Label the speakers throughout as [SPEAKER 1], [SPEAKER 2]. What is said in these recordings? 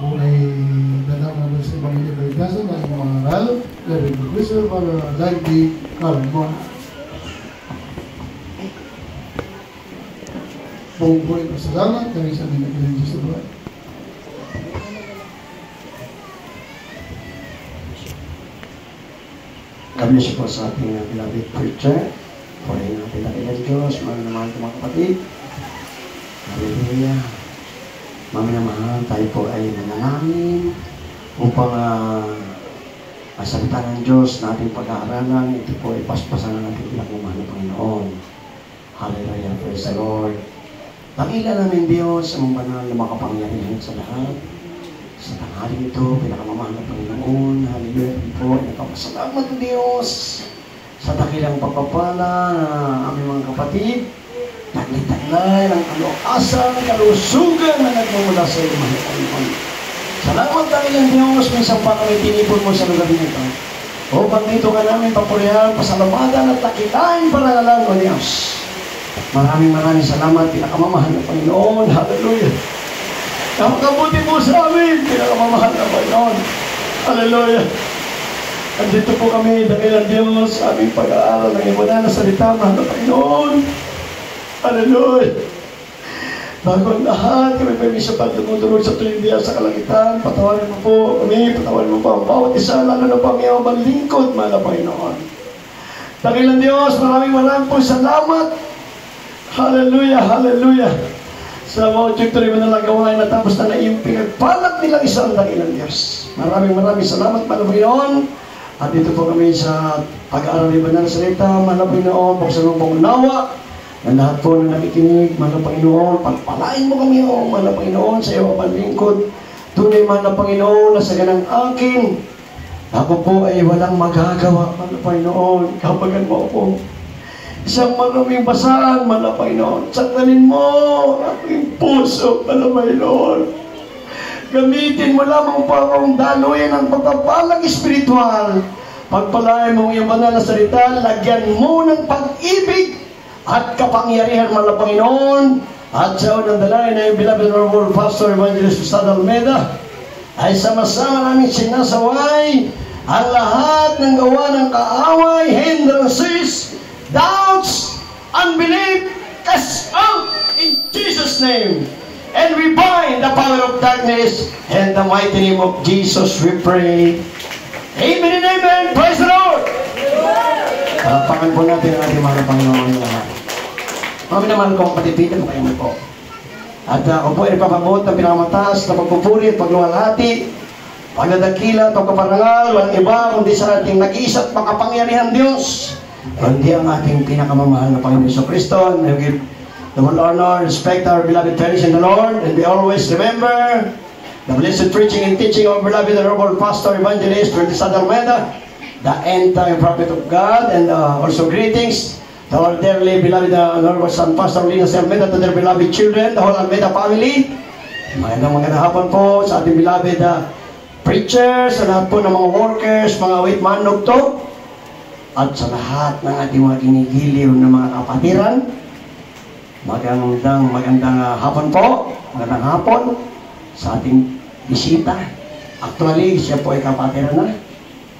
[SPEAKER 1] po ay dadang namin sa Panginoon Kaligtasan ng mga aral, Larry Professor, para Dagdi Karma. Buong-buhay pasalamat kami sa Panginoon Diyos sa buhay.
[SPEAKER 2] Kami siya po sa ating beloved preacher. Purihin natin ang ilang Diyos, mga naman ito mga kapatid. Hallelujah. Maminamahal, tayo po ay manalangin upang salita ng Diyos na ating pag-aaralan. Ito po ay paspasan ng ating pinagmamahal ng Panginoon. Hallelujah, praise the Lord. Dakila namin Diyos ang banal na makapangyarihan sa lahat. Sa tanghali ito, pinakamamahal ng Panginoon. Hallelujah po, nagpapasalamat ng Diyos sa dakilang pagpapala na aming mga kapatid. Taglay-taglay ang kalookasan, kalusugan na nagmumula sa iyo, mahal Panginoon. Salamat dahil ang Diyos, minsan pa kami tinipon mo sa lugar nito. Upang dito ka namin papurihan, pasalamatan at takilain panangalan o Diyos. Maraming salamat, pinakamamahal na Panginoon. Hallelujah. Napakabuti po sa amin, pinakamamahal na Panginoon. Hallelujah. Andito po kami dahil ang Diyos, aming pag-aaral ng iba na salita, mahal na Panginoon. Hallelujah. Bago ang lahat, kami pa sa pagtutulog sa tuwing diya sa kalangitan. Patawarin mo po kami, patawarin mo po ang bawat isa, lalo na po ang iyong malingkod, mahal na Panginoon. Dahil ang Diyos, maraming po salamat. Hallelujah, hallelujah. Sa mga objectory mo na nagawa ay natapos na iyong pinagpalat nilang isang dakilang Diyos. Maraming salamat, mahal na Panginoon. At dito po kami sa pag-aaral ng banal na salita, mahal na Panginoon, buksan mo pong unawa. Na lahat po na nakikinig, mahal na Panginoon, pagpalain mo kami, mahal na Panginoon, sa iyo ang lingkod. Tunay, mahal na Panginoon, na sa ganang akin, ako po ay walang magagawa, mahal na Panginoon, kapagan mo po. Isang maraming basahan, mahal na Panginoon. Sakdanin mo ang aking puso, mahal na Panginoon. Gamitin mo lamang po akong daluyan ng pagpapalang espiritual. Pagpalain mo yung banal na salita, lagyan mo ng pag-ibig at kapangyarihan, mahal na Panginoon. At sa unang dalay na yung beloved Honorable Pastor Evangelist Gustavo Almeida ay sama-sama namin sinasaway ang lahat ng gawa ng kaaway, hindrances, doubts, unbelief, cast out in Jesus' name. And we bind the power of darkness in the mighty name of Jesus we pray. Amen and amen. Praise the Lord. Palakpakan po natin ang ating mga Panginoon lahat. Mami naman kong patipitan mo kayo po. At ako po ay papabuot ng pinakamataas na pagpupuri at pagluwalhati, pagdadakila, pagkaparangal, walang iba kundi sa ating nag-iisa at makapangyarihan Diyos. Kundi ang ating pinakamamahal na Panginoon Jesucristo. And we give the whole honor, respect our beloved parents in the Lord, and we always remember the blessed preaching and teaching of our beloved Honorable Pastor Evangelist Gustavo Almeida, the end-time prophet of God, and also greetings to our dearly beloved Honorable Son Pastor Linus Almeida, to their beloved children, the whole Almeida family. Magandang hapon po sa ating beloved preachers, sa lahat po ng mga workers, mga wait man nugtog, at sa lahat ng ating mga kinigiliw na mga kapatiran. Magandang hapon po, magandang hapon sa ating bisita. Actually, siya po ay kapatiran na.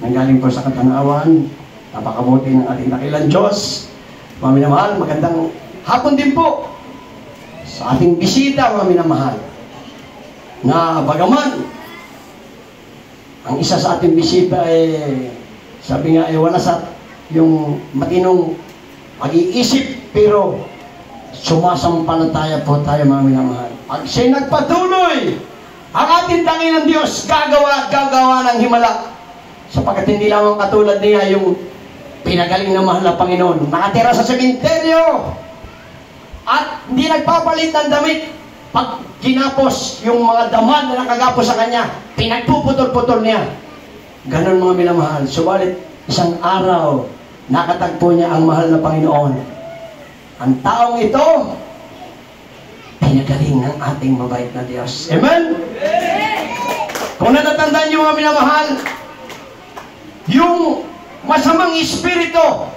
[SPEAKER 2] Nanggaling po sa Katanawan. Napakabuti ng ating dakilang Diyos. Mga minamahal, magandang hapon din po sa ating bisita, mga minamahal. Na bagaman, ang isa sa ating bisita ay, sabi nga, ay wala sa yung matinong pag-iisip, pero sumasampalataya po tayo, mga minamahal. Pag siya'y nagpatuloy, ang ating tangin ng Diyos gagawa ng himala. Sapagkat hindi lamang katulad niya yung pinagaling na mahal na Panginoon, nakatira sa sementeryo at hindi nagpapalit ng damit. Pag kinapos yung mga daman na nakagapos sa kanya, pinagpuputol-putol niya. Ganon, mga minamahal. Subalit isang araw, nakatagpo niya ang mahal na Panginoon. Ang taong ito, pinagaling ng ating mabait na Diyos. Amen? Kung natatandaan niyo, mga minamahal, yung masamang espiritu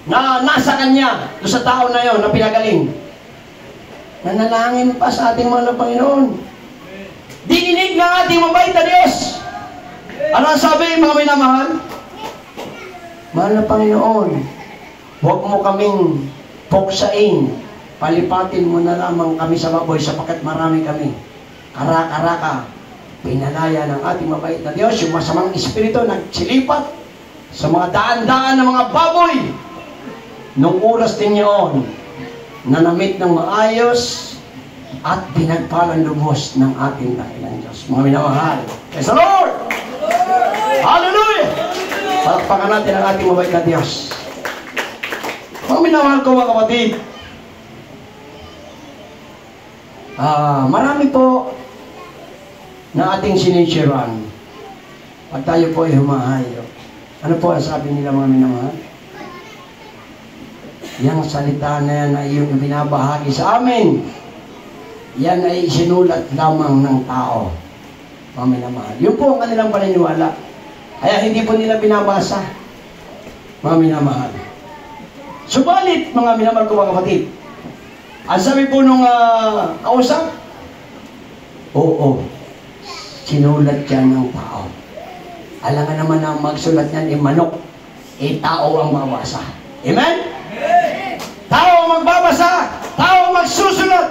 [SPEAKER 2] na nasa kanya, doon sa tao na yon na pinagaling, nanalangin pa sa ating mahal na Panginoon. Dininig ng ating mabait na Diyos. Ano ang sabi, mga minamahal? Mahal na Panginoon, huwag mo kaming puksain. Palipatin mo na lamang kami sa baboy sapagkat marami kami. Karaka-raka, pinalaya ng ating mabait na Diyos, yung masamang espiritu nagsilipat sa mga daan-daan ng mga baboy. Nung oras din yun, nanamit ng maayos at pinagpalang lubos ng ating dakilang Diyos. Mga minamahal, praise the Lord! Hallelujah! Palakpakan natin ang ating mabait na Diyos. Mga minamahal ko, mga kapatid, marami po na ating sinisiran pag tayo po ay humahayo. Ano po ang sabi nila, mga minamahal? Yang salita na yan ay yung binabahagi sa amin, yan ay sinulat lamang ng tao. Mga minamahal, yun po ang kanilang paniniwala. Kaya hindi po nila binabasa, mga minamahal. Subalit, mga minamahal ko, mga kapatid, ang sabi po nung kausap, oo, sinulat yan ng tao. Alangan naman na magsulat yan, manok, tao ang mabasa. Amen? Tao ang magbabasa, tao ang magsusulat.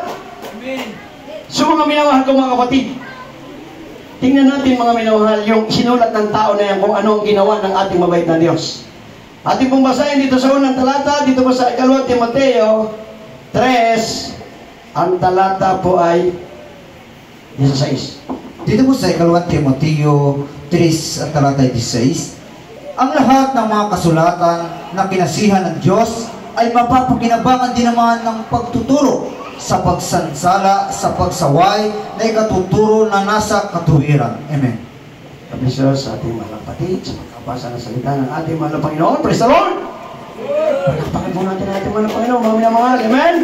[SPEAKER 2] So mga minamahal ko, mga kapatid, tingnan natin, mga minamahal, yung sinulat ng tao na yan, kung ano ang ginawa ng ating mabait na Diyos. Ating pong basahin dito sa unang talata, dito po sa 2 Timoteo 3, ang talata po ay 16.
[SPEAKER 3] Dito po sa 2 Timoteo 3 at talata 16, ang lahat ng mga kasulatan na kinasihan ng Diyos ay mapapakinabangan din naman ng pagtuturo sa pagsansala, sa pagsaway na ikatuturo na nasa katuwiran. Amen.
[SPEAKER 2] Kapisa sa ating mga kapatid, sa pagkabasa ng salita ng ating mga Panginoon. Praise the Lord! Pagkapakin po natin ang ating mga Panginoon, mga minamahal. Amen!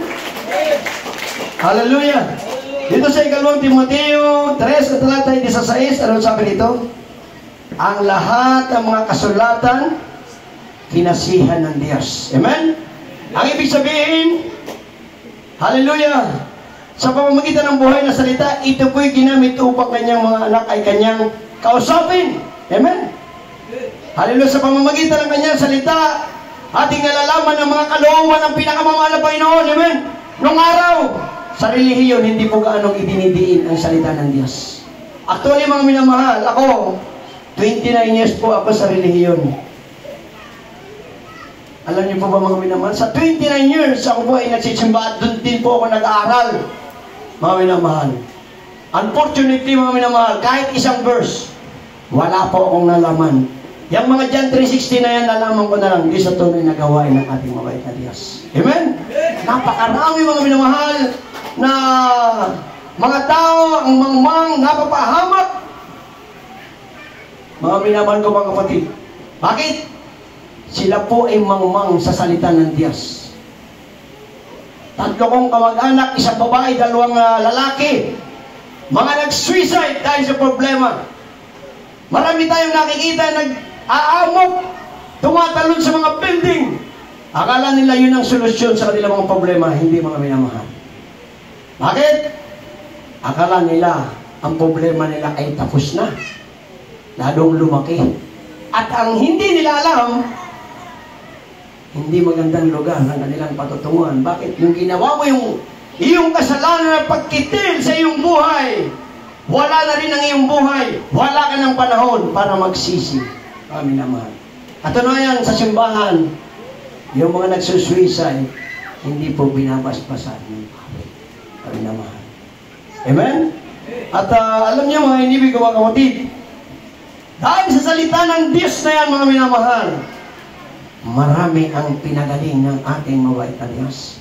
[SPEAKER 2] Hallelujah! Dito sa 2 Timoteo 3 at talata 16, ano sabi dito? Ang lahat ng mga kasulatan, kinasihan ng Diyos. Amen? Ang ibig sabihin, hallelujah, sa pamamagitan ng buhay na salita, ito po'y ginamit upang kanyang mga anak ay kanyang kausapin. Amen? Hallelujah, sa pamamagitan ng kanyang salita, ating nalalaman ng mga kalooban ng pinakamamahal na Panginoon. Amen? Nung araw, sa relihiyon, hindi po gaanong idinidiin ang salita ng Diyos. Actually, mga minamahal, ako, 29 years po ako sa relihiyon. Alam niyo po ba, mga minamahal? Sa 29 years, ako po ay nagsisimba at doon din po ako nag-aaral. Mga minamahal. Unfortunately, mga minamahal, kahit isang verse, wala po akong nalaman. Yung mga John 3:16 na yan, nalaman ko na lang, di sa tunay na gawain ng ating mabait na Diyos. Amen? Napakarami, mga minamahal, na mga tao, ang mangmang, napapahamak. Mga minamahal ko, mga kapatid. Bakit? Sila po ay mangmang sa salita ng Diyos. 3 kong kamag-anak, isang babae, 2 lalaki. Mga nag-suicide dahil sa problema. Marami tayong nakikita nag-aamok, tumatalon sa mga building. Akala nila yun ang solusyon sa kanilang mga problema, hindi, mga minamahal. Bakit? Akala nila ang problema nila ay tapos na. Lalong lumaki. At ang hindi nila alam, hindi magandang lugar ng kanilang patutunguhan. Bakit? Yung ginawa mo yung iyong kasalanan na pagkitil sa iyong buhay, wala na rin ang iyong buhay. Wala ka ng panahon para magsisi. Kami naman. At ano yan sa simbahan, yung mga nagsusuicide, hindi po binabasbasan ng pawis. Kami naman. Amen? At alam niyo, mga inibig ko, mga kapatid, dahil sa salita ng Diyos na yan, mga minamahal, marami ang pinagaling ng ating mabait na Diyos.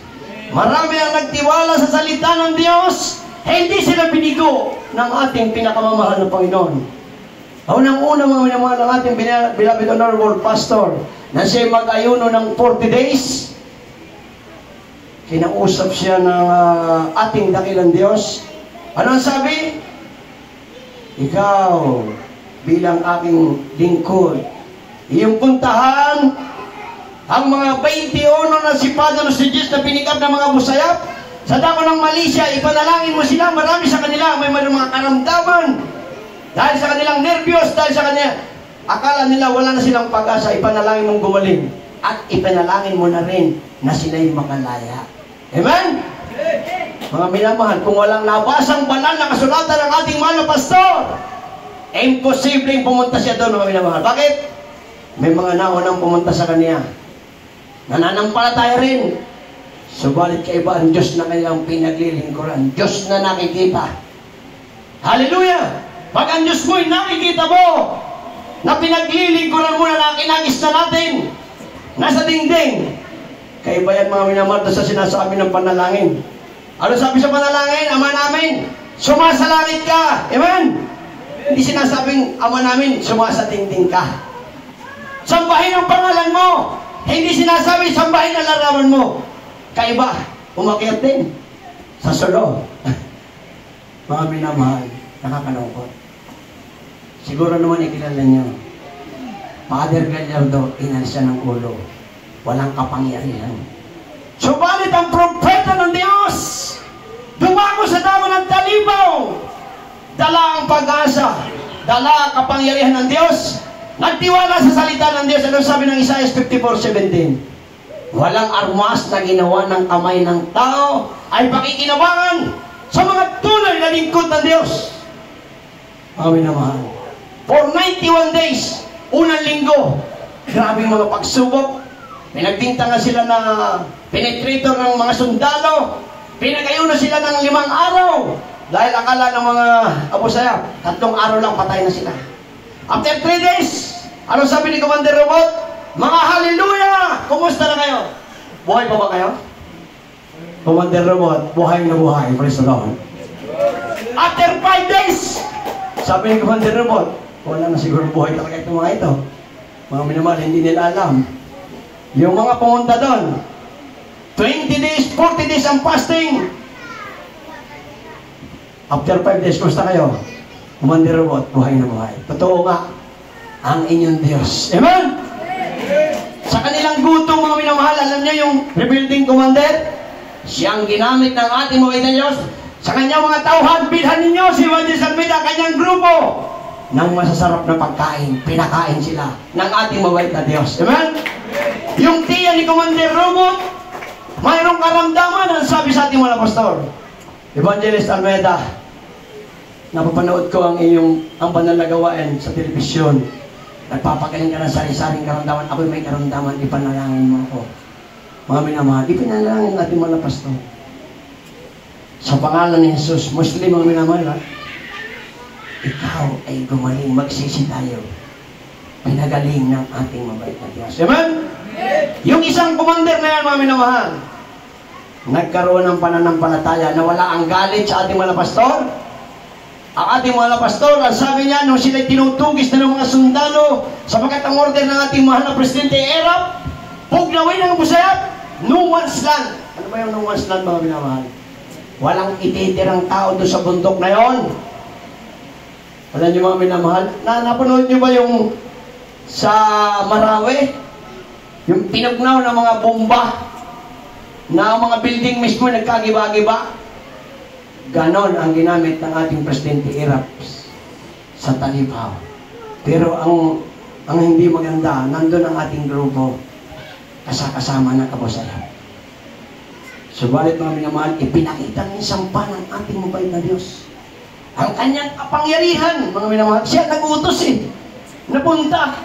[SPEAKER 2] Marami ang nagtiwala sa salita ng Diyos, hindi sila binigo ng ating pinakamamahal na Panginoon. Unang-una, mga minamahal, ng ating beloved honorable pastor, na siya mag-ayuno ng 40 days, kinausap siya ng ating dakilang Diyos. Ano ang sabi? Ikaw, bilang aking lingkod, iyong puntahan ang mga 21 na sipado ng si Jesus na pinikap ng mga busayap Sa dako ng Malaysia, ipanalangin mo sila, marami sa kanila, may mga karamdaman. Dahil sa kanilang nervyos, dahil sa kanila, akala nila wala na silang pag-asa, ipanalangin mong gumaling. At ipanalangin mo na rin na sila'y makalaya. Amen? Mga minamahal, kung walang nabasang banal na kasulatan ng ating mahal na pastor, imposibleng pumunta siya doon, mga minamahal. Bakit? May mga naunang pumunta sa kanya. Nananampalataya rin. Subalit kaiba ang Diyos na kanilang pinaglilingkuran. Diyos na nakikita. Hallelujah! Pag ang Diyos mo'y nakikita mo, na pinaglilingkuran mo na nakinagis na natin, nasa dingding, kaiba yan mga minamahal sa sinasabi ng panalangin. Ano sabi sa panalangin? Ama namin, sumasalangit ka. Amen? Hindi sinasabing, Ama namin, sumasatingting ka. Sambahin ang pangalan mo. Hindi sinasabi, sambahin ang larawan mo. Kaiba, umakyat din sa sulo. Mga minamahal, nakakalungkot. Siguro naman ikilala niyo, Father Gallardo, inalis siya ng ulo. Walang kapangyarihan. Subalit ang propeta ng Diyos, dumago sa damo ng talibaw, dala ang pag-asa, dala ang kapangyarihan ng Diyos, nagtiwala sa salita ng Diyos. Ano sabi ng Isaiah 54:17? Walang armas na ginawa ng kamay ng tao ay pakikinabangan sa mga tunay na lingkod ng Diyos. Amin naman. For 91 days, unang linggo, grabe mga pagsubok. Pinagbintangan sila na penetrator ng mga sundalo. Pinagayon na sila ng 5 araw. Dahil akala ng mga Abu Sayyaf, 3 araw lang patay na sila. After 3 days, ano sabi ni Commander Robot? Mga hallelujah! Kumusta na kayo? Buhay pa ba kayo? Commander Robot, buhay na buhay. Praise the Lord. After 5 days, sabi ni Commander Robot, wala na siguro buhay talaga itong mga ito. Mga minamahal, hindi nila alam. Yung mga pumunta doon, 20 days, 40 days ang fasting. After 5 days, kumusta kayo? Commander Robot, buhay na buhay. Totoo nga, ang inyong Diyos. Amen? Sa kanilang gutom, mga minamahal, alam niyo yung rebuilding commander? Siyang ginamit ng ating mga Diyos. Sa kanyang mga tauhan, bilhan ninyo si Evangelist Almeida, kanyang grupo, ng masasarap na pagkain. Pinakain sila ng ating mabait na Diyos. Amen? Yung tiya ni Commander Robot, mayroong karamdaman ang sabi sa ating mga pastor. Evangelist Almeida, napapanood ko ang banal na gawain sa telebisyon. Nagpapagaling ka ng sari-saring karamdaman. Ako'y may karamdaman, ipanalangin mo ako. Mga minamahal, ipanalangin natin mga pastor. Sa pangalan ni Jesus, Muslim mga minamahal, ha? Ikaw ay gumaling, magsisi tayo. Pinagaling ng ating mabait na Diyos. Amen? Yung isang commander na yan, mga minamahal, nagkaroon ng pananampalataya na wala ang galit sa ating mga pastor. Ang ating mga pastor, ang sabi niya, nung sila'y tinutugis na ng mga sundalo, sapagkat ang order ng ating mahal na Presidente Erap, pugnawin ang busayat, no man's land. Ano ba yung no man's land, mga minamahal? Walang ititirang tao doon sa bundok na yon. Alam niyo mga minamahal, napanood niyo ba yung sa Marawi? Yung pinagnaw ng mga bomba na mga building mismo nagkagiba-giba? Ganon ang ginamit ng ating Presidente Erap sa Talibaw. Pero ang hindi maganda, nandun ang ating grupo kasama ng Abu Sayyaf. Subalit mga minamahal, ipinakita ng sampa ng ating mabait na Diyos. Ang kanyang kapangyarihan, mga minamahal, siya nag-utos napunta.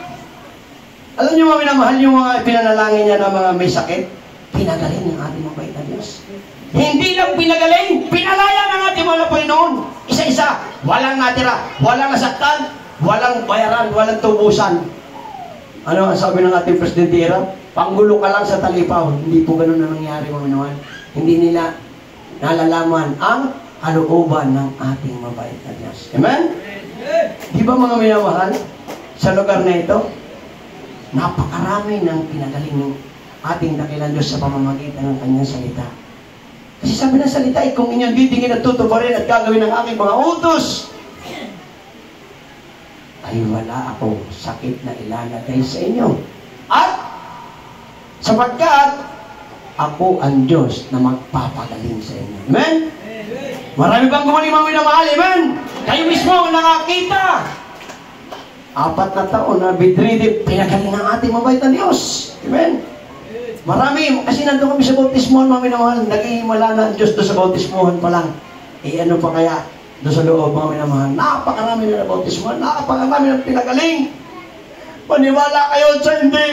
[SPEAKER 2] Alam niyo mga minamahal, yung mga pinanalangin niya ng mga may sakit, pinagaling ng ating mabait na Diyos. Hindi lang pinagaling, pinalaya ng ating mga Panginoon. Isa-isa, walang natira, walang nasaktan, walang bayaran, walang tubusan. Ano ang sabi ng ating Presidente Erap? Panggulo ka lang sa Talibaw. Hindi po ganun na nangyari mga minamahal. Hindi nila nalalaman ang kalooban ng ating mabait na Diyos. Amen? Di ba mga minamahal, sa lugar na ito, napakarami ng pinagaling ng ating dakilang Diyos sa pamamagitan ng kanyang salita. Kasi sabi ng salita, kung inyong titingin at tutuparin at gagawin ng aking mga utos, ay wala akong sakit na ilalagay sa inyo. At sapagkat ako ang Diyos na magpapagaling sa inyo. Amen? Marami bang gumaling mga minamahal? Amen? Kayo mismo ang nakakita. 4 na taon na bedridden, pinagaling ng ating mabait na Diyos. Amen? Marami, kasi nandun kami sa bautismohan, mga minamahal, nag-iimala na ang Diyos doon sa bautismohan pa lang. Ano pa kaya doon sa loob, mga minamahal? Napakarami na bautismohan, napakarami na pinagaling. Paniwala kayo sa hindi.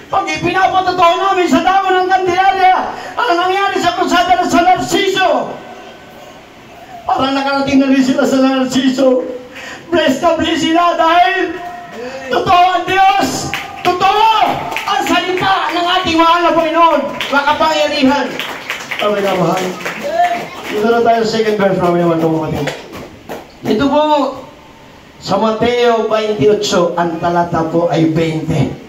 [SPEAKER 2] Pag ipinapatotoo namin sa damo ng Candelaria, ang nangyari sa krusada na sa Narciso, parang nakarating na rin sila sa Narciso. Bless na bless sila dahil totoo ang Diyos, totoo ang salita ng ating mahal na Panginoon, makapangyarihan. Kami na mahal. Dito na tayo sa 2nd verse, kami naman itong kapatid. Ito po, sa Mateo 28, ang talata po ay 20.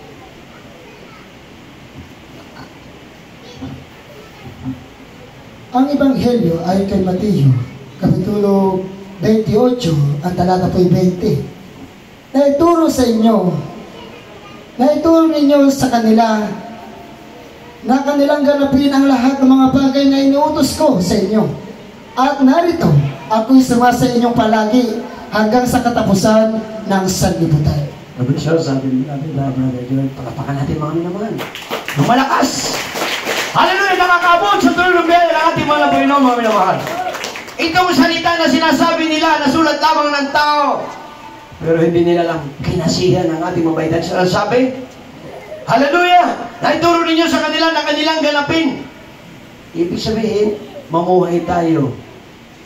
[SPEAKER 4] Ang Ebanghelyo ay kay Mateo, Kapitulo 28, ang talata po'y 20. Naituro ninyo sa kanila na kanilang ganapin ang lahat ng mga bagay na inuutos ko sa inyo. At narito, ako'y sumasa inyong palagi hanggang sa katapusan ng sanlibutan.
[SPEAKER 2] Brother Charles, sabi natin, Brother George, palapakan natin mga naman. Malakas! Hallelujah! Nakakabot sa tulong ng biyaya ng ating mga Panginoon, mga minamahal. Itong salita na sinasabi nila, nasulat lamang ng tao. Pero hindi nila lang kinasihan ng ating mabait at sinasabi, hallelujah! Naituro ninyo sa kanila na kanilang ganapin. Ibig sabihin, mamuhay tayo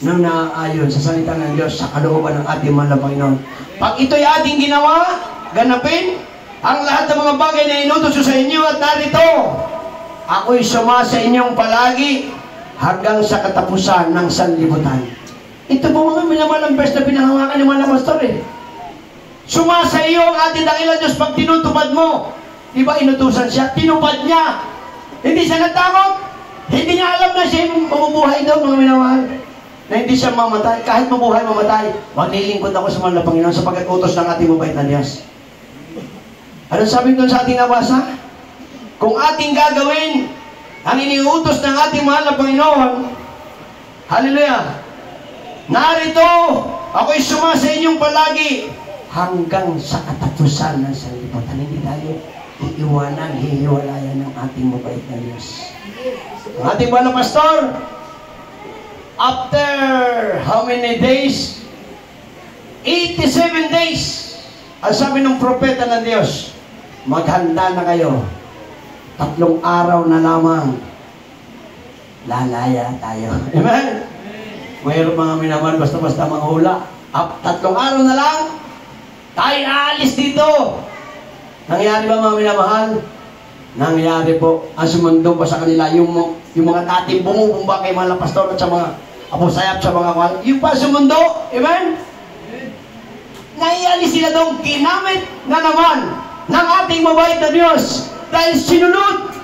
[SPEAKER 2] nang naaayon sa salita ng Diyos sa kalooban ng ating mahal na Panginoon. Pag ito'y ating ginawa, ganapin ang lahat ng mga bagay na inutos ko sa inyo at narito, ako'y sumasa inyong palagi hanggang sa katapusan ng sanlibutan. Ito po mga minamalang verse na pinangawakan ni mga pastor eh. Sumasa iyo ang ating dakilang Diyos pag tinutupad mo. Di ba inutusan siya? Tinupad niya. Hindi siya natakot. Hindi niya alam na siya mabubuhay daw, mga minamahal. Na hindi siya mamatay. Kahit mabuhay, mamatay. Maglilingkod ako sa mahal na Panginoon sapagkat utos ng ating mabait na Diyos. Ano sabi doon sa ating nabasa? Kung ating gagawin ang iniutos ng ating mahal na Panginoon, hallelujah, narito, ako'y sumasa inyong palagi hanggang sa katapusan ng sanlibutan. Hindi tayo iiwanan, hihiwalayan ng ating mabait na Diyos. Ang ating mahal na pastor, after how many days? 87 days. Ang sabi ng propeta ng Diyos, maghanda na kayo. 3 araw na lamang lalaya tayo. Amen? Mayroon mga minamahal basta-basta manghula. 3 araw na lang tayo aalis dito. Nangyari ba mga minamahal? Nangyari po. Ang sumundo pa sa kanila yung mga dating bumubumba kay mga pastor at sa mga apusayap sa mga kwal. Yung pa sumundo. Amen? Naialis sila doon. Ginamit na naman ng ating mabait na Diyos. Dahil sinunod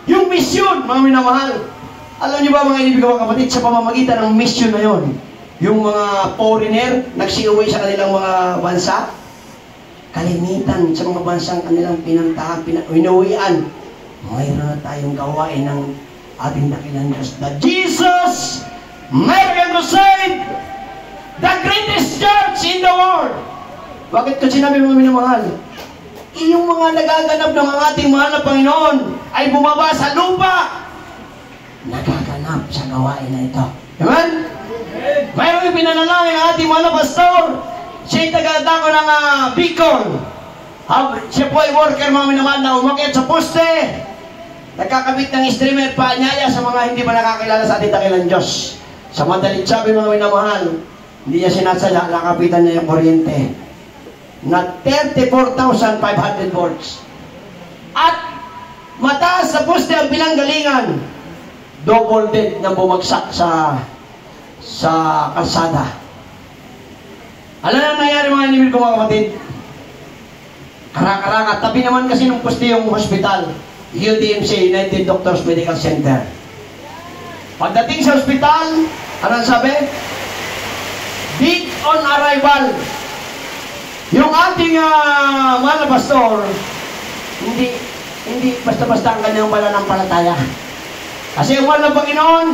[SPEAKER 2] yung misyon, mga minamahal. Alam niyo ba mga inibig mga kapatid, sa pamamagitan ng misyon na yon, yung mga foreigner, nagsiuwi sa kanilang mga bansa, kalimitan sa mga bansang kanilang pinantahan, inuwian, mayroon na tayong gawain ng ating dakilang Diyos. The Jesus American Crusade, the greatest church in the world. Bakit ko sinabi mga minamahal? Yung mga nagaganap ng ating mahal na Panginoon ay bumaba sa lupa, nagaganap sa gawain na ito. Amen? Mayroong ipinanalangin ang ating mahal na pastor. Siya'y taga-dako ng Bicol. Siya po ay worker, mga minamahal, na umakyat sa poste. Nagkakabit ng streamer, paanyaya sa mga hindi pa nakakilala sa ating dakilang Diyos. Sa madalit sabi, mga minamahal, hindi niya sinasaya, nakapitan niya yung kuryente na 34,500 volts. At mataas sa poste ang pinanggalingan. Double dead na bumagsak sa kalsada. Alam na nangyari mga inibig ko mga kapatid? Karak-karaka. Tabi naman kasi ng poste yung hospital. UDMC, United Doctors Medical Center. Pagdating sa hospital, anong sabi? Dead on arrival. Yung ating mahal na pastor, hindi basta-basta ang kanyang pananampalataya. Kasi ang mahal ng Panginoon,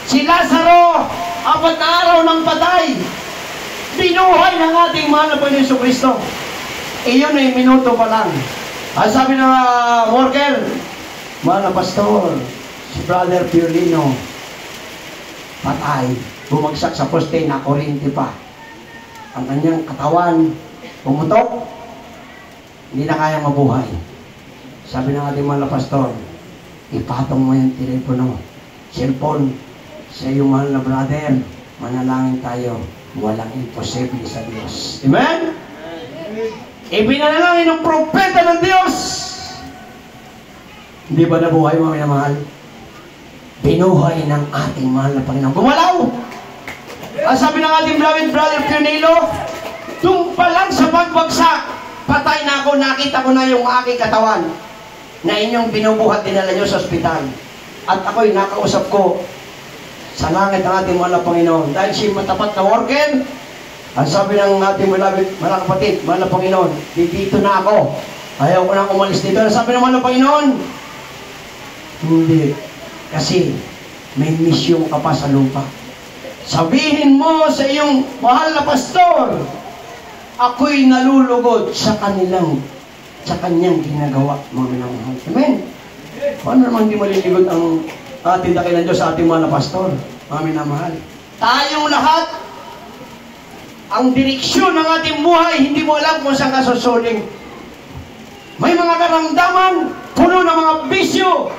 [SPEAKER 2] si Lazaro, 4 na araw ng patay, binuhay ng ating mahal na Panginoon Jesucristo. Iyon ay minuto pa lang. Ang sabi ng worker, mahal na pastor, si Brother Piolino, patay, bumagsak sa poste na kuryente pa. Ang kanyang katawan, pumutok, hindi na kayang mabuhay. Sabi ng ating mahal na pastor, ipatong mo yung telepono, cellphone, sa iyong mahal na brother, manalangin tayo, walang imposible sa Diyos. Amen? Ipinanalangin ng propeta ng Diyos. Hindi ba nabuhay, mga minamahal? Binuhay ng ating mahal na Panginoon. Gumalaw! Ang sabi ng ating beloved brother Pionilo, doon pa lang sa pagbagsak, patay na ako, nakita ko na yung aking katawan na inyong binubuhat, dinala nyo sa ospital. At ako'y nakausap ko sa langit ng ating mahal na Panginoon. Dahil siya matapat na worker, ang sabi ng ating mga kapatid, mahal na Panginoon, dito na ako. Ayaw ko nang umalis dito. Ang sabi ng mahal na Panginoon, hindi. Kasi may misyon ka pa sa lupa. Sabihin mo sa iyong mahal na pastor, ako'y nalulugod sa kanyang ginagawa, mga minamahal. Amen? Paano naman hindi maliligot ang ating dakilan Diyos sa ating mahal na pastor, mga minamahal? Tayong lahat, ang direksyon ng ating buhay, hindi mo alam kung saan ka susuling. May mga karamdaman, puno ng mga bisyo.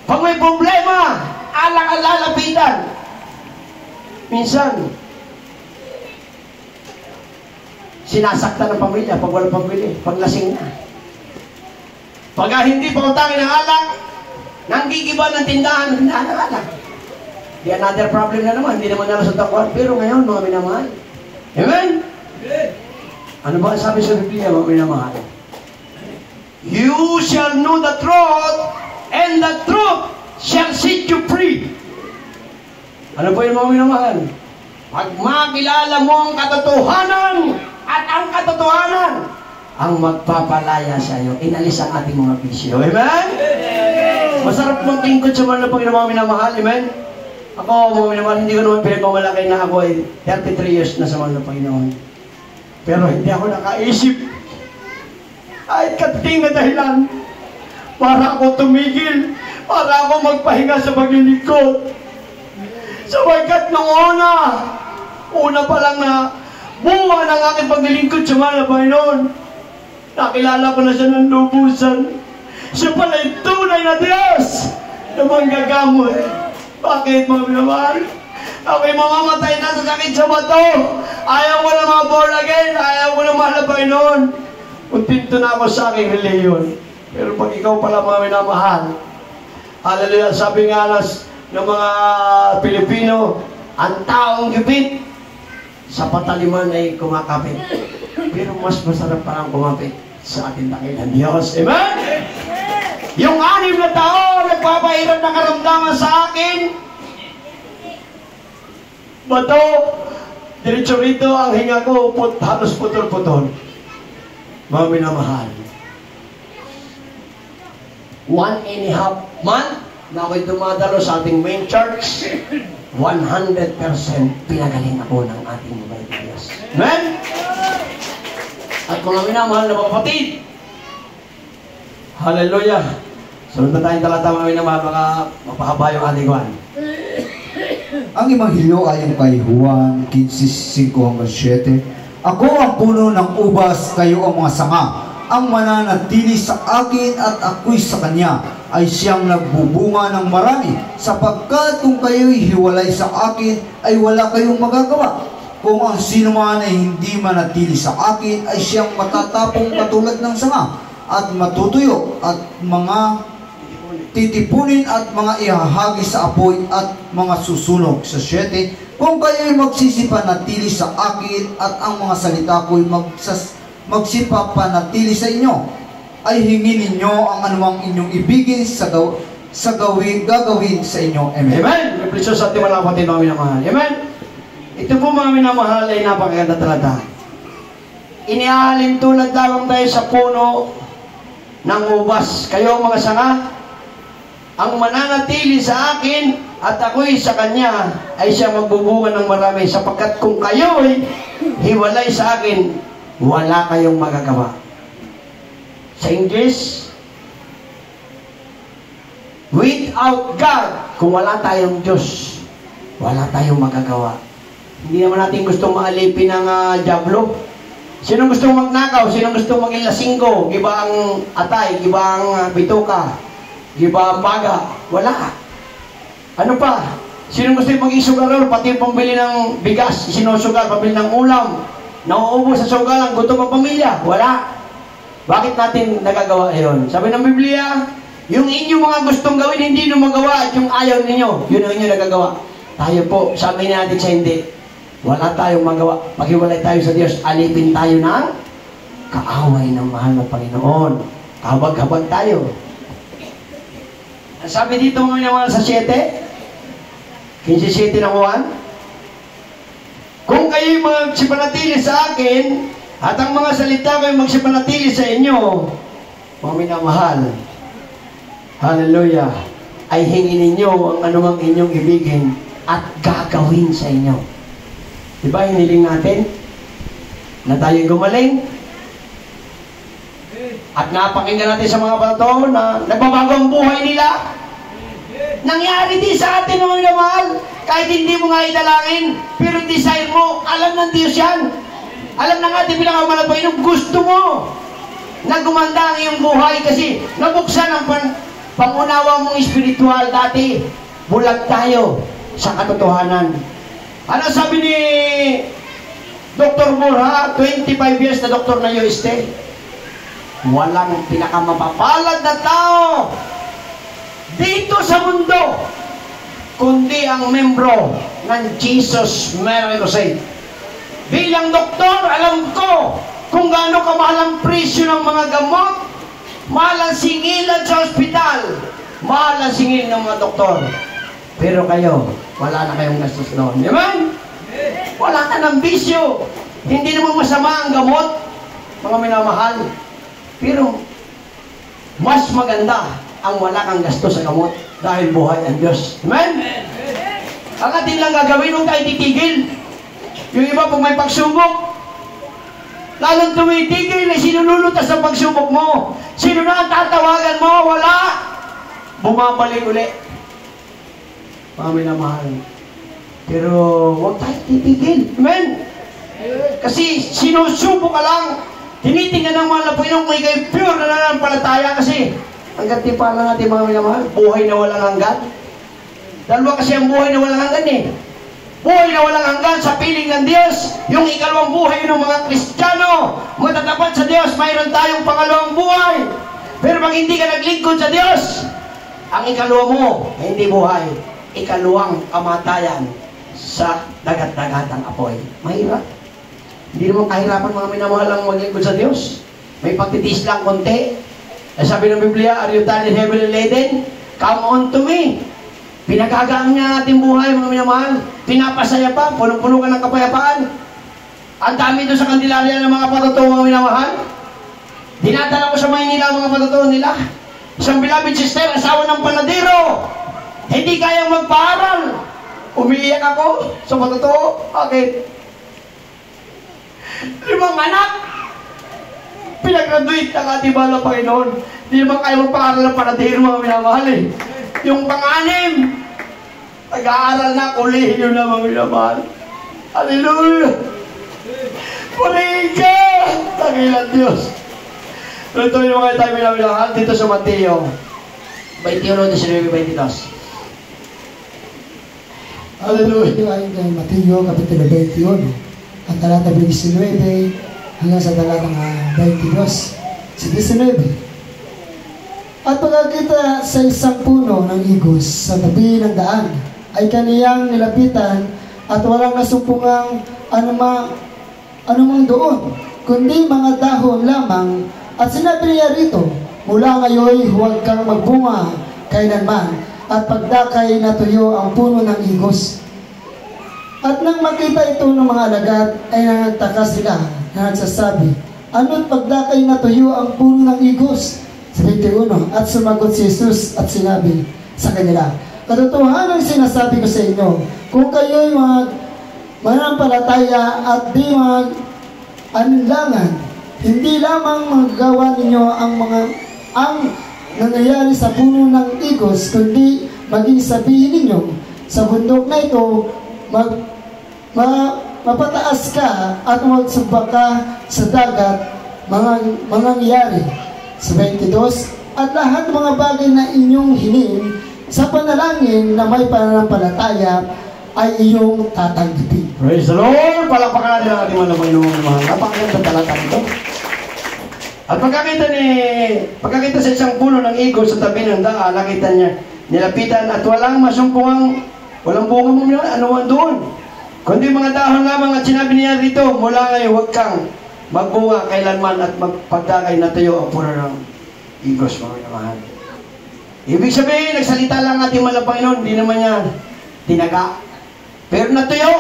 [SPEAKER 2] Pag may problema, alalapitan. Minsan, sinasaktan ng pamilya pag walang pambili, pag lasing na. Pag hindi pa utangin ng alak, nanggigiba ng tindahan ng alak. Di another problem na naman, hindi naman nalasot ang kwan. Pero ngayon, mga minamahal, amen? Ano ba ang sabi sa Biblia, mga minamahal? You shall know the truth, and the truth shall set you free. Ano po yung mga minamahal? Pag makilala mo ang katotohanan, at ang katotohanan, ang magpapalaya sa iyo, inalis ang ating mga bisyo. Amen? Masarap mong tingkod sa mga Panginoon, mga minamahal. Amen? Ako, mga minamahal, hindi ko naman pinagmamalaki na ako ay 33 years na sa mga Panginoon. Pero hindi ako nakaisip ay kating na dahilan para ako tumigil, para ako magpahinga sa paglilingkod. Sapagkat nung una pa lang na buwan ng aking paglilingkod sa mga Panginoon, nakilala ko na siya ng lubusan. Siya pala yung tunay na Diyos na manggagamot. Bakit, mga minamahal? Ako'y mamamatay na sa sakit sa bato. Ayaw ko na mga born again. Ayaw ko na mahal na Panginoon. Kuntinto na ako sa aking reliyon. Pero pag ikaw pala, mga minamahal, hallelujah, sabi nga ng mga Pilipino, ang taong gipit sa pataliman ay kumakapit. Pero mas masarap parang kumapit sa ating dakilan Diyos. Amen? Yung 6 na tao nagpapahirap na karamdaman sa akin, bato, diretso rito ang hinga ko, halos putol-putol. Mga minamahal, 1.5 month na ako'y dumadalo sa ating main church, 100% pinagaling ako ng ating mabait na Diyos. Amen? At mga minamahal na mga kapatid, hallelujah! Sunod na tayong talata, mga minamahal, baka mapahaba yung ating kwan.
[SPEAKER 3] Ang Ebanghelyo ayon kay Juan 15:5-7. Ako ang puno ng ubas, kayo ang mga sanga. Ang mananatili sa akin at ako'y sa kanya ay siyang nagbubunga ng marami, sapagkat kung kayo'y hiwalay sa akin ay wala kayong magagawa. Kung ang sino man ay hindi manatili sa akin ay siyang matatapong katulad ng sanga at matutuyo at mga titipunin at mga ihahagi sa apoy at mga susunog. Sa 7, kung kayo'y magsisipanatili sa akin at ang mga salita ko'y magsipapanatili sa inyo, ay hingin ninyo ang anumang inyong ibigin gagawin sa inyo. Amen.
[SPEAKER 2] Amen. Ibliso sa ating mga kapatid, mga minamahal. Amen. Ito po, mga minamahal, ay napakaganda talata. Iniaalin tulad lamang tayo sa puno ng ubas. Kayo mga sanga, ang mananatili sa akin at ako'y sa kanya ay siya magbubunga ng marami, sapagkat kung kayo'y hiwalay sa akin, wala kayong magagawa. Sa English, without God, kung wala tayong Diyos, wala tayong magagawa. Hindi naman natin gustong maalipin ng diablo. Sino gustong magnakaw? Sino gustong maging lasinggo? Giba ang atay, giba ang bituka, giba ang baga? Wala. Ano pa? Sino gusto maging sugarol? Pati pambili ng bigas, sinusugal, pambili ng ulam. Nauubos sa sugal ang gutom ang pamilya. Wala. Bakit natin nagagawa yun? Sabi ng Biblia, yung inyong mga gustong gawin, hindi nyo magawa, at yung ayaw ninyo, yun ang inyo nagagawa. Tayo po, sabi natin sa hindi, wala tayong magawa. Paghiwalay tayo sa Diyos, alipin tayo ng kaaway ng mahal na Panginoon. Kabag-habag tayo. Sabi dito mga minamahal sa 7, 15:7 ng Juan, kung kayo'y magsipanatili sa akin, at ang mga salita ko'y magsipanatili sa inyo, mga minamahal, hallelujah, ay hingin ninyo ang anumang inyong ibigin at gagawin sa inyo. Diba hiniling natin na tayo'y gumaling? At napakinggan natin sa mga bato na nagbabago ang buhay nila. Nangyari din sa atin mga minamahal. Kahit hindi mo nga idalangin, pero desire mo, alam ng Diyos yan. Alam na nga, di bilang ang malapainom, gusto mo na gumanda ang iyong buhay kasi nabuksan ang pangunawa mong espiritual. Dati, bulag tayo sa katotohanan. Ano sabi ni Dr. Murha, 25 years na doktor na UST? Walang pinakamapapalad na tao dito sa mundo kundi ang membro ng Jesus Mary Crusade. Bilang doktor, alam ko kung gaano kamahal ang presyo ng mga gamot, mahal ang singilan sa ospital, mahal ang singil ng mga doktor. Pero kayo, wala na kayong gastos noon. Amen? Wala ka ng bisyo. Hindi naman masama ang gamot, mga minamahal. Pero, mas maganda ang wala kang gastos sa gamot dahil buhay ang Diyos. Amen? Ang atin lang gagawin, huwag tayo titigil. Yung iba, pag may pagsubok, lalong tumitigil, ay sinululutas ang pagsubok mo. Sino na ang tatawagan mo? Wala. Bumabalik uli. Mga minamahal. Pero, huwag tayo titigil. Amen? Kasi, sinusubo ka lang. Tinitingnan ng mga Panginoon kung ikay pure na nananampalataya kasi hanggang tipa lang natin mga minamahal, buhay na walang hanggan. Dalawa kasi ang buhay na walang hanggan eh. Buhay na walang hanggan sa piling ng Diyos. Yung ikalawang buhay ng mga Kristiyano, matatapat sa Diyos, mayroon tayong pangalawang buhay. Pero pag hindi ka naglingkod sa Diyos, ang ikalawa mo ay hindi buhay. Ikalawang kamatayan sa dagat-dagatang apoy. Mahirap. Hindi naman kahirapan mga minamahal ang maglingkod sa Diyos. May pagtitiis lang konti. Sabi ng Biblia, are you tired and heavily laden? Come on to me. Pinagagaan niya ating buhay mga minamahal. Pinapasaya pa, punong-puno ka ng kapayapaan. Ang dami doon sa Candelaria ng mga patotoo mga minamahal. Dinadala ko sa Maynila ang mga patotoo nila. Isang beloved sister, asawa ng panadero. Hindi kayang magpaaral. Umiiyak ako sa patotoo. Bakit? 5 anak. Pinagraduate ang ating mahal na Panginoon. Hindi naman kayo magpaaral ng panadero mga minamahal eh. Yung pang-anim, nag-aaral na, kolehiyo na mga minamahal. Hallelujah! Purihin ka! Tangilan Diyos. Tuloy mo kayo tayo minamahal dito sa Mateo 21:19-22.
[SPEAKER 4] Hallelujah! Ito ay Mateo Kapitulo 21. Ang talata 19 hanggang sa talatang 22. Sa 19. At pagkakita sa isang puno ng igos sa tabi ng daan, ay kaniyang nilapitan at walang nasumpungang anumang doon, kundi mga dahon lamang. At sinabi niya rito, mula ngayon huwag kang magbunga kailanman, at pagdakay natuyo ang puno ng igos. At nang makita ito ng mga alagad, ay nagtaka sila na nagsasabi, ano't pagdakay natuyo ang puno ng igos? Sa 21, at sumagot si Jesus at sinabi sa kanila, katotohanan sinasabi ko sa inyo, kung kayo'y manampalataya at di alinlangan, hindi lamang magagawa ninyo ang nangyayari sa puno ng igos, kundi maging sabihin ninyo sa bundok na ito, mapataas ka at magsubak ka sa dagat, mangyayari. Sa 22, at lahat ng mga bagay na inyong hiling sa panalangin na may pananampalataya ay iyong tatanggapin.
[SPEAKER 2] Praise the Lord! Palakpakan natin ang ating mga mahal. Napakaganda talata nito. At pagkakita sa isang puno ng igos sa tabi ng daan, nakita niya, nilapitan at walang masumpungang, walang bunga mo yun, ano doon? Kundi mga dahon lamang at sinabi niya rito, mula ngayon huwag kang magbunga kailanman at magpagdakay na tayo ang puno ng igos, mga minamahal. Ibig sabihin, nagsalita lang ating mahal na Panginoon, hindi naman niya tinaga. Pero natuyo.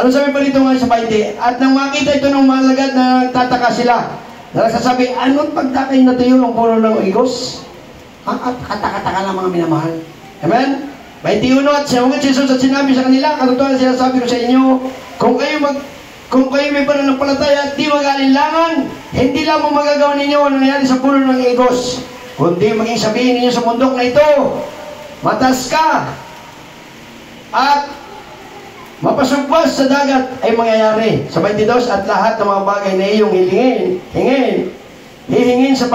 [SPEAKER 2] Ano sabi pa rito nga sa 20? At nang makita ito ng malagad na nagtataka sila, nagsasabi, anong pagdakay na tayo ang puno ng igos? At kataka-taka lang mga minamahal. Amen? 21, at sinagot si Jesus at sinabi sa kanila, katotohanan sinasabi ko sa inyo, kung kayo may pananampalataya at di mag-alinlangan, hindi lamang magagawa ninyo ang nangyari sa puno ng igos, kundi maging sabihin ninyo sa bundok na ito, matas ka, at mapasugpas sa dagat ay mangyayari. Sa 22, at lahat ng mga bagay na iyong hihingin sa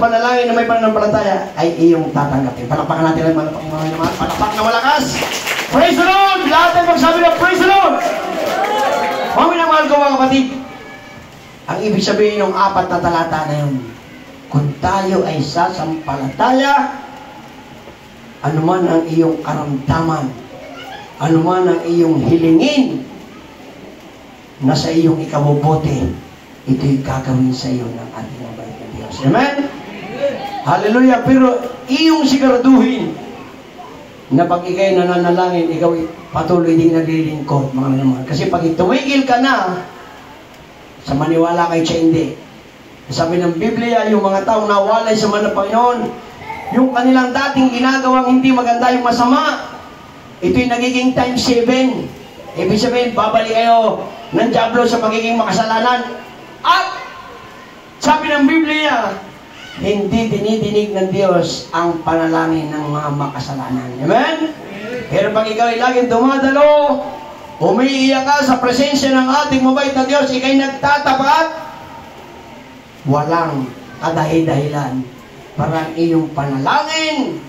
[SPEAKER 2] panalangin na may pananampalataya ay iyong tatanggapin. Palakpakan natin ang mga Panginoon. Palakpak na malakas. Praise the Lord! Lahat ay magsabi na praise the Lord! Mga minamahal ko mga kapatid, ang ibig sabihin ng 4 na talata na yun, kung tayo ay sasampalataya, anuman ang iyong karamdaman, anuman ang iyong hilingin na sa iyong ikabubuti, ito'y gagawin sa iyo ng ating mabait na Diyos. Amen? Hallelujah! Pero iyong siguraduhin na pag ikaw'y nananalangin, ikaw patuloy din naglilingkod, mga naman. Kasi pag tumigil ka na, sa maniwala kay siya hindi. Sabi ng Biblia, yung mga taong nawalay sa mga Panginoon, yung kanilang dating ginagawang hindi maganda, yung masama, ito'y nagiging times 7. Ibig sabihin, babalik kayo ng diablo sa pagiging makasalanan. At sabi ng Biblia, hindi dinidinig ng Diyos ang panalangin ng mga makasalanan. Amen? Pero pag ikaw ay laging dumadalo, umiiyak ka sa presensya ng ating mabait na Diyos, ikaw'y nagtatapat, walang kadahi-dahilan para ang iyong panalangin.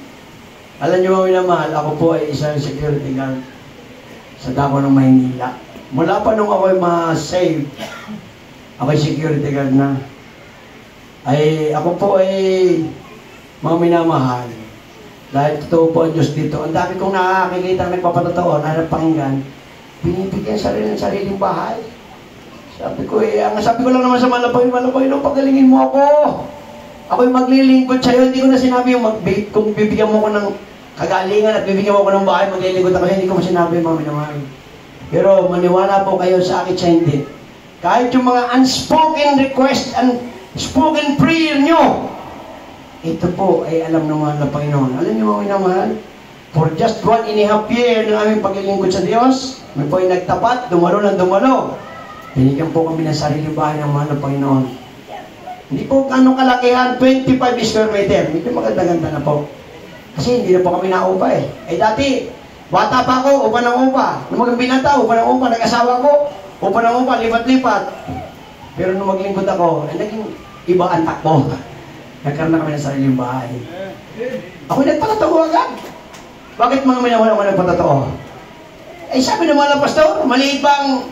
[SPEAKER 2] Alam niyo mga minamahal, ako po ay isang security guard sa Dako ng Maynila. Mula pa nung ako'y ma-save, ako'y security guard na. Ako po ay mga minamahal. Dahil totoo po ang Diyos dito. Ang dami kong nakakikita ang nagpapatotoo na napakinggan, binibigyan ng sariling bahay. Sabi ko sabi ko lang naman sa Malapay, pagalingin mo ako. Ako'y maglilingkod sa'yo. Hindi ko na sinabi kung bibigyan mo ko ng kagalingan at bibigyan mo ko ng bahay, maglilingkod ako. Hindi ko sinabi, mga minamahal. Pero maniwala po kayo sa akin sa hindi. Kahit yung mga unspoken request and spoken prayer nyo, ito po ay alam ng mga Panginoon. Alam niyo mga minamahal, for just 1.5 year ng aming paglilingkod sa Diyos, may po ay nagtapat, dumalo ng dumalo. Binigyan po kami ng sariling bahay ng mga Panginoon. Hindi po anong kalakihan, 25 square meter. Medyo maganda-ganda na po. Kasi hindi na po kami naupa eh. Dati, bata pa ako, upa ng upa. Nung maging binata, upa ng upa. Nag-asawa ko, upa ng upa, lipat-lipat. Pero nung maglingkod ako, naging iba ang takbo. Nagkaroon na kami ng sariling bahay. Ako'y nagpatotoo agad. Bakit mga minamahal ako nagpatotoo? Sabi ng mga pastor, maliit bang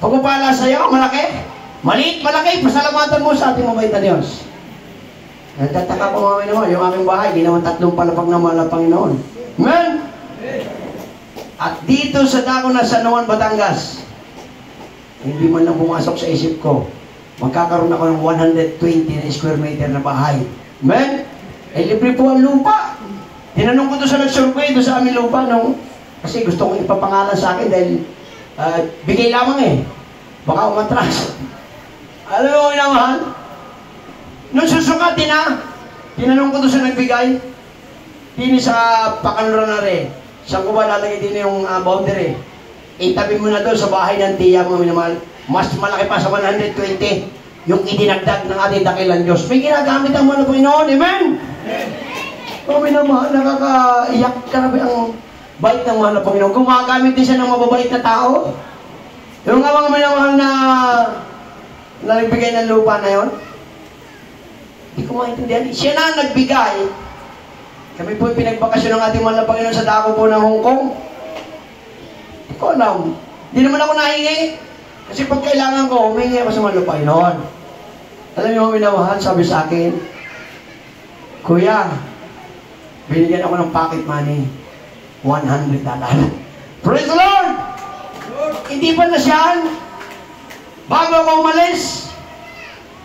[SPEAKER 2] pagpapala sa'yo? Malaki? Maliit, malaki, pasalamatan mo sa ating mabait na Diyos. Nagtataka ko mga minamahal, yung aking bahay, ginawan 3 palapag na mahal na Panginoon. Amen? At dito sa Dako na San Juan, Batangas, hindi man lang pumasok sa isip ko, magkakaroon ako ng 120 na square meter na bahay. Amen? Libre po ang lupa. Tinanong ko doon sa nag-survey, doon sa aming lupa, kasi gusto kong ipapangalan sa akin dahil bigay lamang eh. Baka umatras. Alam mo, minamahal? Nung susukatin na, tinanong ko doon sa nagbigay, dini sa pakanura na rin. Saan ko ba lalagay din yung boundary? Itabi mo na doon sa bahay ng tiya mo, minamahal. Mas malaki pa sa 120 yung idinagdag ng ating dakilang Diyos. May ginagamit ang mga Panginoon. Amen? O minamahal, nakakaiyak ka na ang bait ng mga Panginoon. Gumagamit din siya ng mababait na tao. Yung nga mga minamahal na nagbigay ng lupa na yon, hindi ko maintindihan. Siya na ang nagbigay. Kami po pinagbakasyon ng ating mahal na Panginoon sa dako po ng Hong Kong. Hindi ko alam. Hindi naman ako nahingi. Kasi pag kailangan ko, humingi ako sa mahal na Panginoon. Alam niyo, minamahal, sabi sa akin, Kuya, binigyan ako ng pocket money. $100. Praise the Lord! Hindi pa na siyan. Bago ako umalis,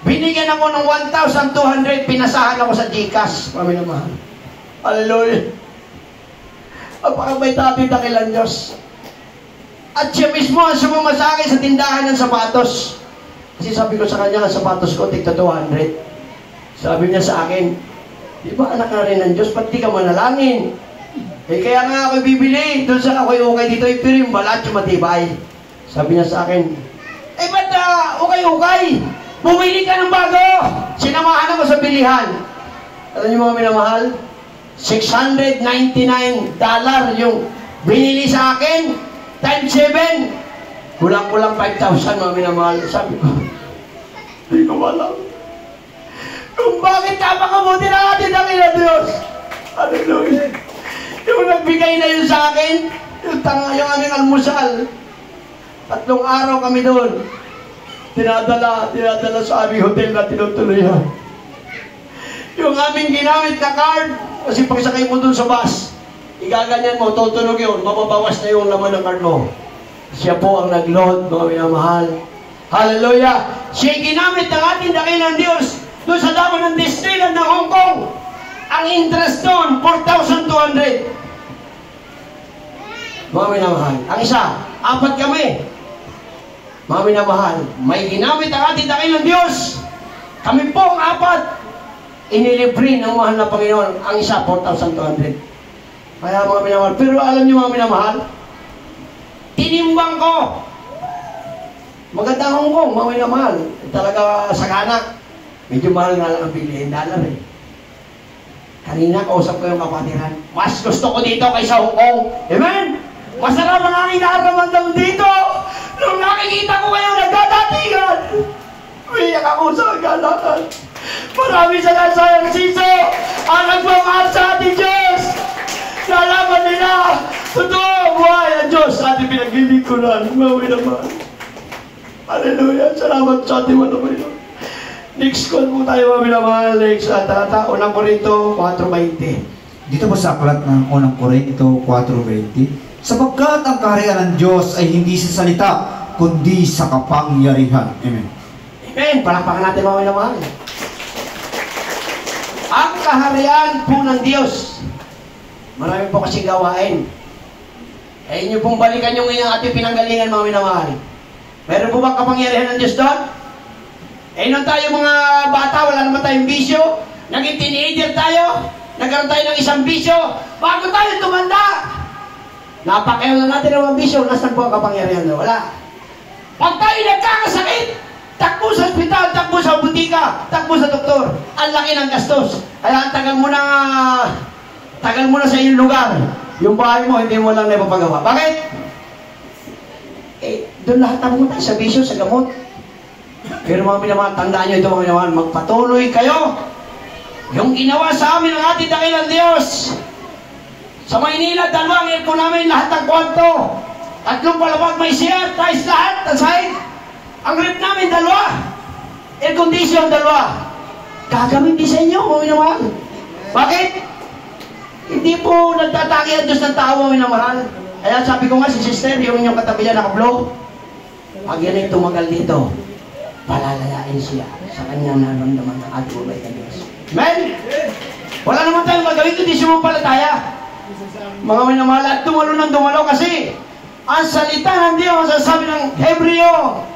[SPEAKER 2] binigyan ako ng 1,200, pinasahan ako sa GCash. Kami naman. Hallelujah. Apakabay natin dakilang Diyos. At siya mismo ang sumama sa akin sa tindahan ng sapatos. Kasi sabi ko sa kanya, ang sapatos ko, tigta 200. Sabi niya sa akin, di ba anak na rin ng Diyos, ba't di ka manalangin? Eh kaya nga ako bibili, doon sa ako'y ukay dito, pero yung balat yung matibay. Sabi niya sa akin, eh ba't ukay-ukay? Bumili ka ng bago! Sinamahan ako sa bilihan. Alam niyo mga minamahal? $699 yung binili sa akin, times 7. Kulang-kulang 5,000 mga minamahal. Sabi ko, hindi ko alam kung bakit napakabuti na atin ang ina Diyos. Hallelujah. Yung nagbigay na yun sa akin, yung aming almusal, 3 araw kami doon. Tinadala sa aming hotel na tinutuloyan. Yung aming ginamit na card, kasi pagsakay mo doon sa bus, igaganyan mo, tutunog yun, mababawas na yung laman ng card mo. Siya po ang nag-load, mga minamahal. Hallelujah! Siya ginamit ng ating dakilang Diyos doon sa damo ng Disneyland ng Hong Kong. Ang interest doon, 4,200. Mga minamahal. Ang isa, 4 kami. Mga minamahal, may ginamit ang ating dakilang Diyos. Kami po ang 4. Inilibre ng mahal na Panginoon. Ang isa, 4,200. Kaya mga minamahal. Pero alam niyo mga minamahal, tinimbang ko. Maganda ang Hong Kong, mga minamahal. Talaga sagana. Medyo mahal nga lang ang bilihin dollar eh. Kanina, kausap ko yung kapatiran. Mas gusto ko dito kaysa Hong Kong. Amen? Masarap ang aking nararamdaman dito. Nung nakikita ko kayo nagdadatingan, umiyak ako sa galakan. Marami sa nasayang siso ang nagmamahal sa ating Diyos. Nalaman nila, totoo buhay ang Diyos sa ating pinaglilingkuran. Mawin naman. Hallelujah. Salamat sa ating Panginoon. Next call po tayo, mga minamahal. Next tata, unang Korinto 4:20.
[SPEAKER 3] Dito po sa aklat ng unang Korinto 4:20, sapagkat ang kaharian ng Diyos ay hindi sa salita, kundi sa kapangyarihan. Amen.
[SPEAKER 2] Amen. Palakpakan natin, mga minamahal. Ang kaharian po ng Diyos. Marami po kasi gawain. Eh, inyo pong balikan yung ating pinanggalingan, mga minamahal. Meron po bang kapangyarihan ng Diyos doon? Eh, nung tayo mga bata, wala naman tayong bisyo. Naging teenager tayo. Nagkaroon tayo ng isang bisyo. Bago tayo tumanda, napakayaw na natin ng mga bisyo. Nasaan po ang kapangyarihan doon? Wala. Pag tayo nagkakasakit, takbo sa ospital, takbo sa butika, takbo sa doktor. Ang laki ng gastos. Kaya tagal mo na sa iyong lugar. Yung bahay mo, hindi mo lang na ipapagawa. Bakit? Eh, doon lahat ang tayo sa bisyo, sa gamot. Pero mga minamahal, tandaan nyo ito mga minamahal, magpatuloy kayo. Yung ginawa sa amin ng ating dakilang Diyos. Sa Maynila, 2 aircon namin, lahat ng kwarto. 3 palapag, may share, tiles lahat, side. Ang rep namin, 2. Air condition, 2. Gagamitin sa inyo, mga minamahal. Bakit? Hindi po nagtatagi ang Diyos ng tao, mga minamahal. Kaya sabi ko nga si sister, yung inyong katabi niya naka-blow. Pag yan ay tumagal dito, palalayain siya sa kanyang nararamdaman ng ating ubay ka Diyos. Amen? Wala naman tayong magawin kundi sumampalataya. Mga minamahal, at dumalo ng dumalo kasi ang salita ng Diyos, ang sabi ng Hebreo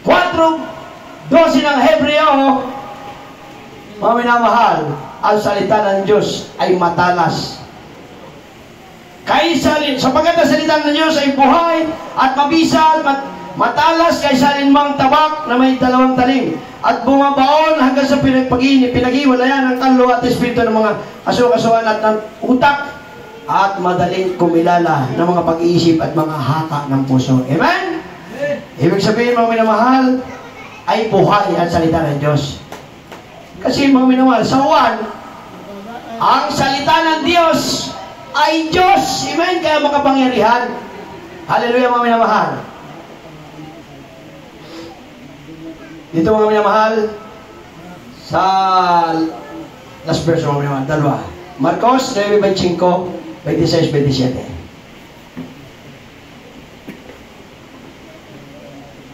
[SPEAKER 2] 4:20, 12 ng Hebreo, mga minamahal, ang salita ng Diyos ay matalas. Sapagkat ang salita ng Diyos ay buhay at mabisal, matalas kaysa alinmang tabak na may 2 talim, at bumabaon hanggang sa pinag-iwalayan ng kaluluwa at espiritu ng mga kasukasuan at ng utak, at madaling kumilala ng mga pag-iisip at mga haka ng puso. Amen? Ibig sabihin, mga minamahal, ay buhay ang salita ng Diyos. Kasi mga minamahal, sa 1, ang salita ng Diyos ay Diyos. Amen? Kaya makapangyarihan. Hallelujah, mga minamahal. Dito, mga minamahal, sa last verse, mga minamahal, 2. Marcos 9:25, 26-27.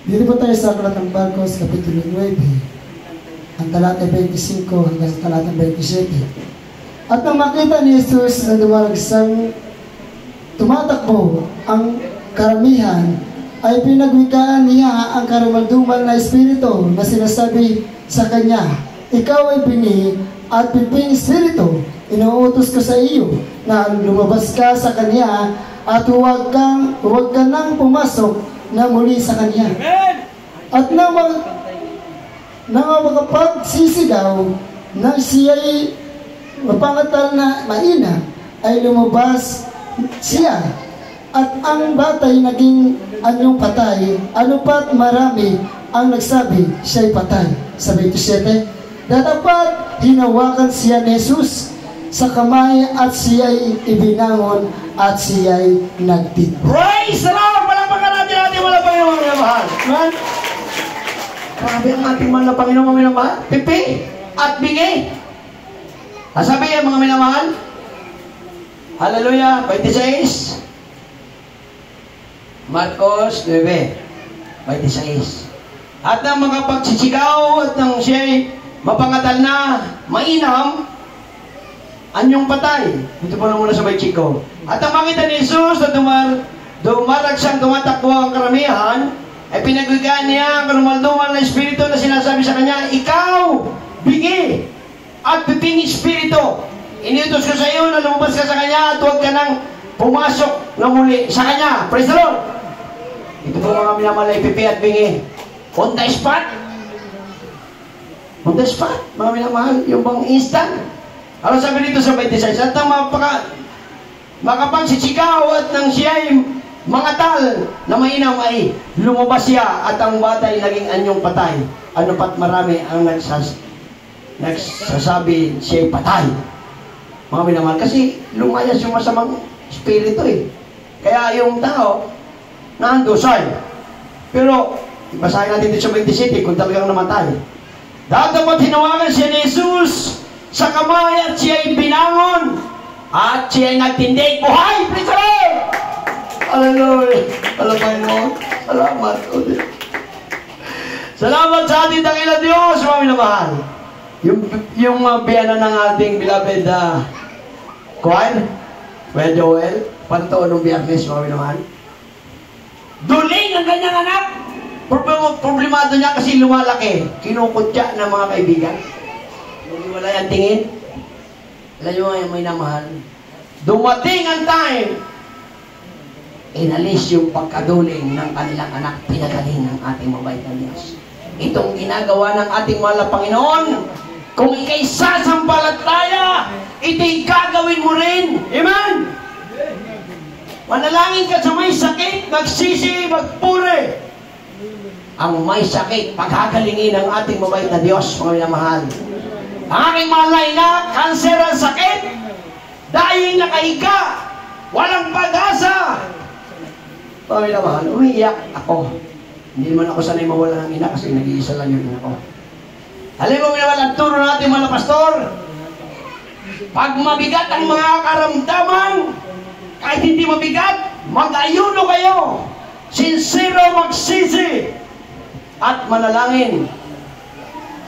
[SPEAKER 4] Dito po tayo sa aklat ng Marcos, Kapitulo 9, ang talata 25 hanggang sa talata 27. At nang makita ni Jesus na dumaragsang tumatakbo ang karamihan, ay pinagwikaan niya ang karumaldumal na espiritu na sinasabi sa kanya, ikaw ay bingi at piping espiritu, inuutos ko sa iyo na lumabas ka sa kanya at huwag ka nang pumasok na muli sa kanya. At nang makapagsisigaw na siya'y mapangatal na maina, ay lumabas siya. At ang batay naging anyong patay, ano pat marami ang nagsabi siya'y patay. Sa 27, datapat hinawakan siya ni Jesus sa kamay at siya'y ibinangon at siya'y nagtitipon.
[SPEAKER 2] Praise the Lord! Palapakan natin wala Panginoon, mga minamahal. Amen? Grabe ang ating mahal na Panginoon, mga minamahal. Pipi at bingi. Sabi yan, mga minamahal. Hallelujah. 26. Marcos 9:26. At nang makapagsitsigaw at nang siya'y mapangatal na mainam, anyong patay. Dito po na muna sa Chiko. At ang makita ni Jesus na dumaragsang tumatakbo ang karamihan, ay pinagwigaan niya ang karumaldumal na espiritu na sinasabi sa kanya, ikaw, bingi at piping espiritu, iniutos ko sa iyo na lumabas ka sa kanya at huwag ka nang pumasok na muli sa kanya. Praise the Lord! Ito po mga minamalay, pipi at bingi. On the spot. On the spot, mga minamahal, yung bang instant. Ano sabi dito sa 26? At nang makapagsisigaw at nang siya'y mangatal na mainam ay lumabas siya at ang batay naging anyong patay. Ano pat marami ang nagsasabi siya'y patay. Mga minamahal, kasi lumayas yung masamang espiritu eh. Kaya yung tao, naandusay. Pero, basahin natin dito sa 27 kung talagang namatay. Dapat hinawakan siya ni Jesus sa kamay at siya'y binangon at siya'y nagtindig buhay. Praise the Lord! Hallelujah! Panginoon, salamat. Salamat sa ating Tanginoon Diyos, mga minamahal. Yung biyana ng ating beloved Kuan, Kuya Joel, pantoon ng Biyernes, mga minamahal. Duling ang kanyang anak. Problemado niya kasi lumalaki. Kinukutya ng mga kaibigan. Hindi wala yung tingin. Alam nyo nga yung may namahal. Dumating ang time, inalis yung pagkaduling ng kanilang anak. Pinagaling ng ating mabait na Diyos. Itong ginagawa ng ating mahal na Panginoon, kung ikay sasampalataya, ito'y gagawin mo rin. Amen? Manalangin ka sa may sakit, magsisi, magpuri. Ang may sakit, paghagalingin ng ating mabait na Diyos, mga minamahal. Ang aking malay na, kanser ang sakit, dahil nakahiga, walang pag-asa. Mga minamahal, umiiyak ako. Hindi naman ako sanay mawala ng ina kasi nag-iisa lang yung ina ko. Alam mo minamahal, ang turo natin mga pastor, pag mabigat ang mga karamdaman, kahit hindi mabigat, mag-ayuno kayo. Sincero magsisi. At manalangin.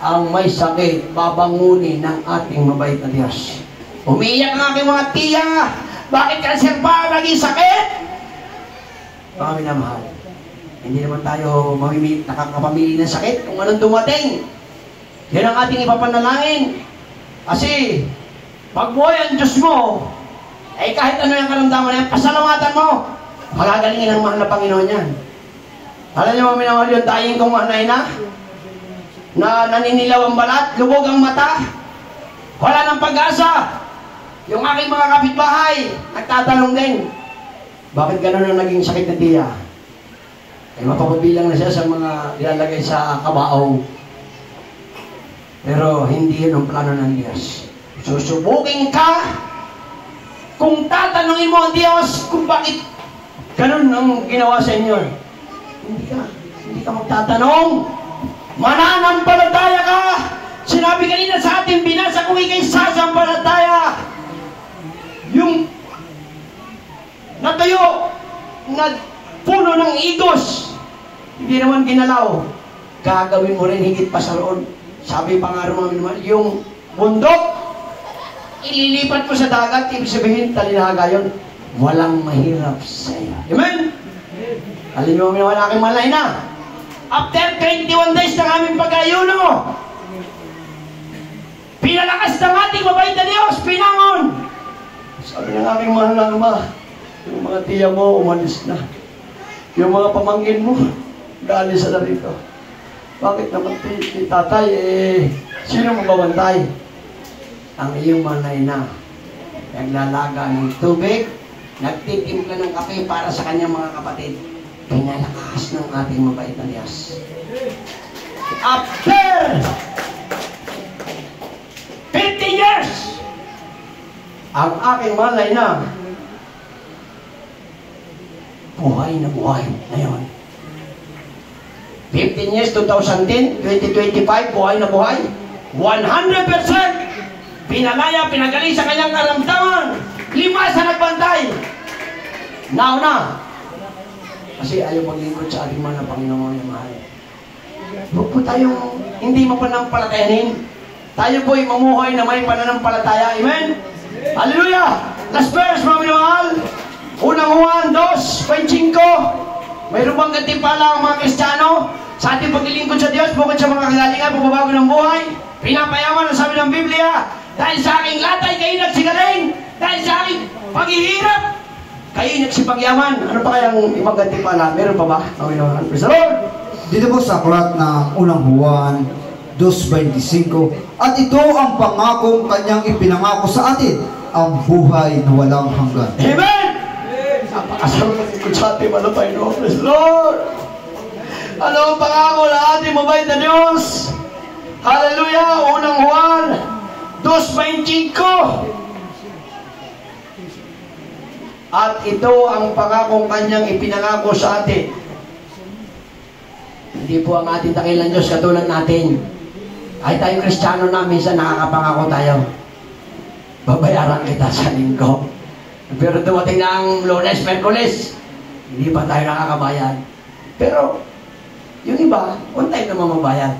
[SPEAKER 2] Ang may sakit, babangunin ng ating mabait na Diyos. Umiiyak ang aking mga tiya. Bakit kanser ba naging sakit? Mga minamahal. Hindi naman tayo nakakapamili ng sakit kung anong dumating. Yan ang ating ipapanalangin. Kasi, pag buhay ang Diyos mo, eh kahit ano yung karamdaman na yan, pasalamatan mo. Magagalingin ang mahal na Panginoon yan. Alam niyo mga minamahal yung tayong kong anay na naninilaw ang balat, lubog ang mata, wala ng pag-asa. Yung aking mga kapitbahay, nagtatanong din, bakit gano'n ang naging sakit na tiya? Eh mapapabilang na siya sa mga ilalagay sa kabaong. Pero hindi yun ang plano ng Diyos. Susubukin ka kung tatanungin mo ang Diyos kung bakit ganun ang ginawa sa inyo. Hindi ka magtatanong. Mananampalataya ka. Sinabi kanina sa atin, binasa kung ikay sasampalataya. Yung natuyo na puno ng igos, hindi naman ginalaw. Gagawin mo rin higit pa sa roon. Sabi pa nga naman, yung bundok, ililipat mo sa dagat, ibig sabihin, talinaga yun. Walang mahirap sa iyo. Amen? Alin mo naman ang aking malay na. After 21 days ng aming pag-ayuno, pinalakas ng ating mabait na Diyos, pinangon. Sabi ng aming mahal na ama, yung mga tiya mo, umalis na. Yung mga pamangkin mo, daalis na rito. Bakit naman tatay, sino magbabantay? Ang iyong manay na, naglalaga ng tubig, nagtitimpla ng kape para sa kanyang mga kapatid. Pinalakas ng ating mabait na Diyos. After 50 years, ang aking malay na buhay ngayon. 15 years, 2010, 2025, buhay na buhay. 100% pinalaya, pinagaling sa kanyang karamdaman. 5 sa nagbantay. Nauna. Kasi ayaw maglingkod sa ating mga Panginoon na mahal. Huwag po tayong hindi mapanampalatayanin. Tayo po'y mamuhay na may pananampalataya. Amen? Hallelujah! Last verse, mga minamahal. Unang Juan 2:25. Mayroon bang gantimpala ang mga Kristiyano sa ating paglilingkod sa Diyos bukod sa mga kagalingan, pagbabago ng buhay? Pinapayaman ang sabi ng Biblia, dahil sa aking latay kayo nagsigaling, dahil sa aking paghihirap kayo nagsipagyaman. Ano pa kayang ibang gantimpala? Meron pa ba? Praise the Lord!
[SPEAKER 3] Dito po sa aklat ng unang Juan 2:25, at ito ang pangakong kanyang ipinangako sa atin, ang buhay na walang hanggan.
[SPEAKER 2] Amen! Napakasarap maglingkod sa ating mga Panginoon. Praise the Lord! Ano ang pangako na ating mabait na Diyos? Hallelujah! Unang Juan 2:25. At ito ang pangakong kanyang ipinangako sa atin. Hindi po ang ating dakilang Diyos katulad natin. Ay tayo Kristiyano na, minsan nakakapangako tayo. Babayaran kita sa linggo. Pero dumating na ang Lunes, Merkules, hindi pa tayo nakakabayad. Pero, yung iba, on time naman mabayad.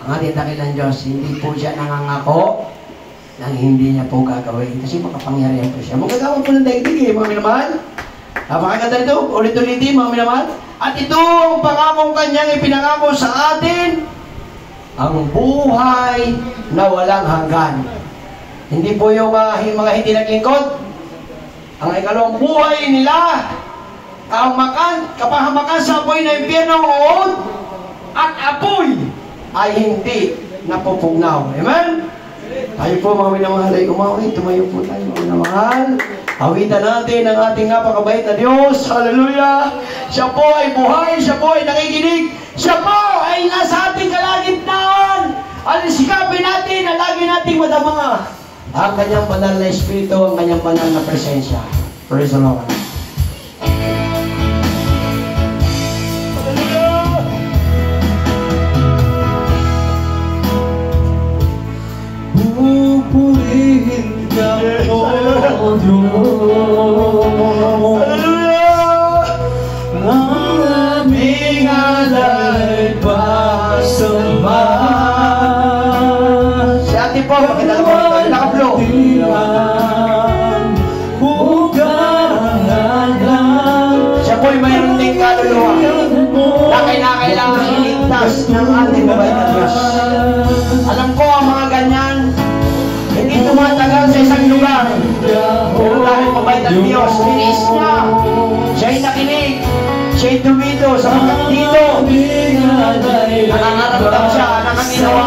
[SPEAKER 2] Ang ating dakilang Diyos, hindi po siya nangangako nang hindi niya po gagawin. Kasi makapangyarihan po siya. Magagawa po ng daigdig mga minamahal. Napakaganda nito, ulit-ulitin mga minamahal. At ito ang pangakong kanyang ipinangako sa atin, ang buhay na walang hanggan. Hindi po yung mga hindi naglingkod. Ang ikalawang buhay nila, kapahamakan sa apoy na impyerno uod at apoy ay hindi napupugnaw. Amen? Tayo po mga minamahal ay umawit. Tumayo po tayo mga minamahal. Awitan natin ang ating napakabait na Diyos. Hallelujah! Siya po ay buhay. Siya po ay nakikinig. Siya po ay nasa ating kalagitnaan. Alisikapin natin na lagi nating madama ang kanyang banal na Espiritu, ang kanyang banal na presensya. Praise the Lord.
[SPEAKER 3] Pupurihin ka, O Diyos.
[SPEAKER 2] Hallelujah!
[SPEAKER 3] Ang aming alay pasamba.
[SPEAKER 2] Si ate po, pakita mo ito. Naka-blow. Siya po'y mayroon ding kaluluwa. na kailangan iligtas ng ating mabait na Diyos. Alam ko ang mga ganyan, hindi tumatagal sa isang lugar. Pero dahil mabait ang Diyos, binis niya. Siya'y nakinig. Siya'y dumito sa mga dito. Nangangaramdam siya, nakanginawa